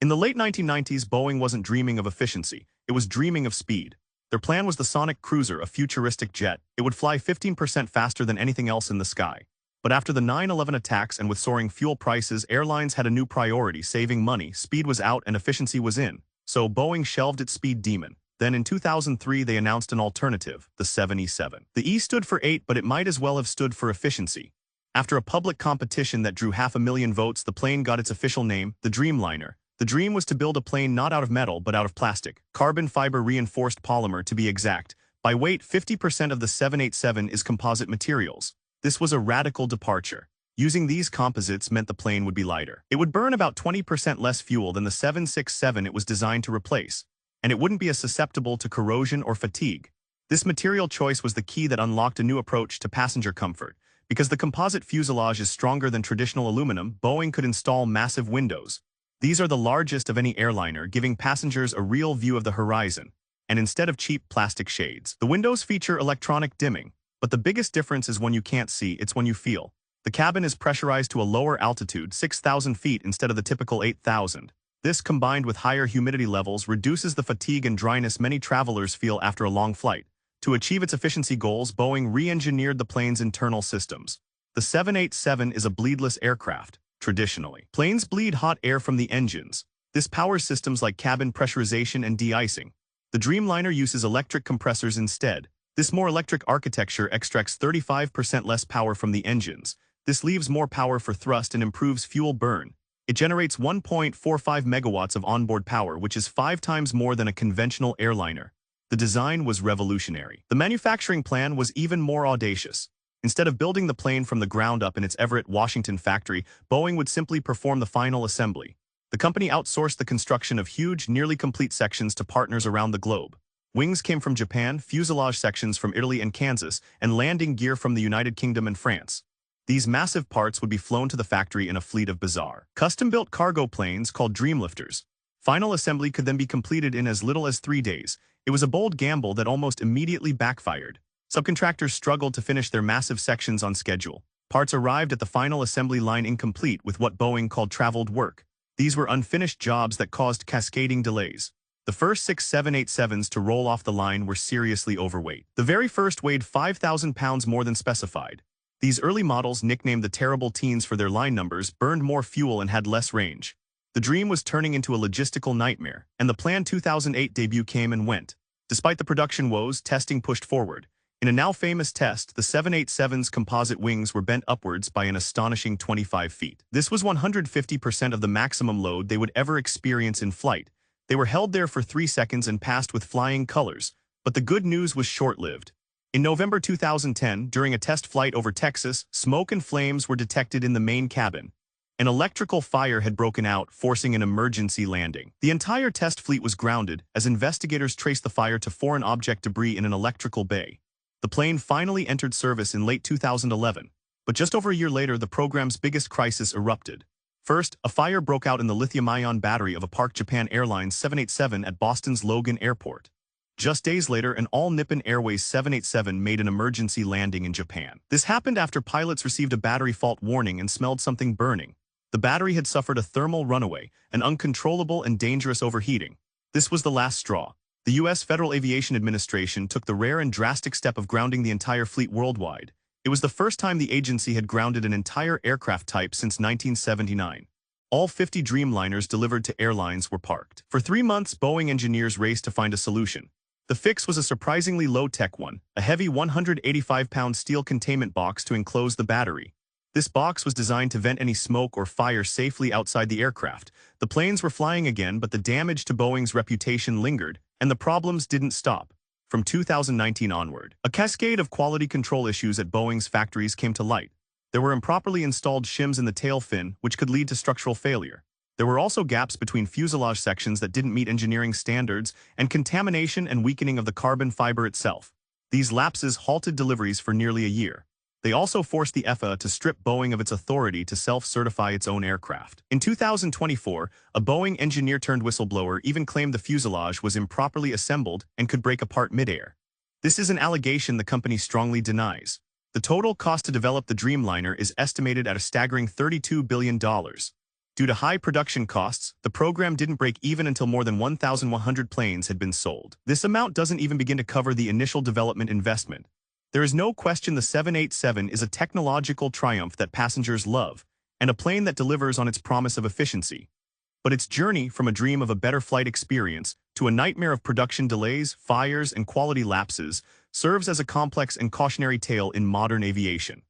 In the late 1990s, Boeing wasn't dreaming of efficiency, it was dreaming of speed. Their plan was the Sonic Cruiser, a futuristic jet. It would fly 15% faster than anything else in the sky. But after the 9/11 attacks and with soaring fuel prices, airlines had a new priority: saving money. Speed was out and efficiency was in. So Boeing shelved its speed demon. Then in 2003, they announced an alternative, the 787. The E stood for 8, but it might as well have stood for efficiency. After a public competition that drew 500,000 votes, the plane got its official name, the Dreamliner. The dream was to build a plane not out of metal but out of plastic, carbon fiber reinforced polymer to be exact. By weight, 50% of the 787 is composite materials. This was a radical departure. Using these composites meant the plane would be lighter. It would burn about 20% less fuel than the 767 it was designed to replace, and it wouldn't be as susceptible to corrosion or fatigue. This material choice was the key that unlocked a new approach to passenger comfort. Because the composite fuselage is stronger than traditional aluminum, Boeing could install massive windows. These are the largest of any airliner, giving passengers a real view of the horizon. And instead of cheap plastic shades, the windows feature electronic dimming. But the biggest difference is when you can't see, it's when you feel. The cabin is pressurized to a lower altitude, 6,000 feet instead of the typical 8,000. This, combined with higher humidity levels, reduces the fatigue and dryness many travelers feel after a long flight. To achieve its efficiency goals, Boeing re-engineered the plane's internal systems. The 787 is a bleedless aircraft. Traditionally, planes bleed hot air from the engines. This powers systems like cabin pressurization and de-icing. The Dreamliner uses electric compressors instead. This more electric architecture extracts 35% less power from the engines. This leaves more power for thrust and improves fuel burn. It generates 1.45 megawatts of onboard power, which is 5 times more than a conventional airliner. The design was revolutionary. The manufacturing plan was even more audacious. Instead of building the plane from the ground up in its Everett, Washington factory, Boeing would simply perform the final assembly. The company outsourced the construction of huge, nearly complete sections to partners around the globe. Wings came from Japan, fuselage sections from Italy and Kansas, and landing gear from the United Kingdom and France. These massive parts would be flown to the factory in a fleet of bizarre, custom-built cargo planes called Dreamlifters. Final assembly could then be completed in as little as 3 days. It was a bold gamble that almost immediately backfired. Subcontractors struggled to finish their massive sections on schedule. Parts arrived at the final assembly line incomplete with what Boeing called traveled work. These were unfinished jobs that caused cascading delays. The first 6 787s to roll off the line were seriously overweight. The very first weighed 5,000 pounds more than specified. These early models, nicknamed the Terrible Teens for their line numbers, burned more fuel and had less range. The dream was turning into a logistical nightmare, and the planned 2008 debut came and went. Despite the production woes, testing pushed forward. In a now famous test, the 787's composite wings were bent upwards by an astonishing 25 feet. This was 150% of the maximum load they would ever experience in flight. They were held there for 3 seconds and passed with flying colors. But the good news was short-lived. In November 2010, during a test flight over Texas, smoke and flames were detected in the main cabin. An electrical fire had broken out, forcing an emergency landing. The entire test fleet was grounded as investigators traced the fire to foreign object debris in an electrical bay. The plane finally entered service in late 2011, but just over a year later, the program's biggest crisis erupted. First, a fire broke out in the lithium-ion battery of a Park Japan Airlines 787 at Boston's Logan Airport. Just days later, an all-Nippon Airways 787 made an emergency landing in Japan. This happened after pilots received a battery fault warning and smelled something burning. The battery had suffered a thermal runaway, an uncontrollable and dangerous overheating. This was the last straw. The U.S. Federal Aviation Administration took the rare and drastic step of grounding the entire fleet worldwide. It was the first time the agency had grounded an entire aircraft type since 1979. All 50 Dreamliners delivered to airlines were parked. For 3 months, Boeing engineers raced to find a solution. The fix was a surprisingly low-tech one, a heavy 185-pound steel containment box to enclose the battery. This box was designed to vent any smoke or fire safely outside the aircraft. The planes were flying again, but the damage to Boeing's reputation lingered, and the problems didn't stop. From 2019 onward, a cascade of quality control issues at Boeing's factories came to light. There were improperly installed shims in the tail fin, which could lead to structural failure. There were also gaps between fuselage sections that didn't meet engineering standards, and contamination and weakening of the carbon fiber itself. These lapses halted deliveries for nearly a year. They also forced the FAA to strip Boeing of its authority to self-certify its own aircraft. In 2024, a Boeing engineer-turned-whistleblower even claimed the fuselage was improperly assembled and could break apart mid-air. This is an allegation the company strongly denies. The total cost to develop the Dreamliner is estimated at a staggering $32 billion. Due to high production costs, the program didn't break even until more than 1,100 planes had been sold. This amount doesn't even begin to cover the initial development investment. There is no question the 787 is a technological triumph that passengers love, and a plane that delivers on its promise of efficiency. But its journey from a dream of a better flight experience to a nightmare of production delays, fires, and quality lapses serves as a complex and cautionary tale in modern aviation.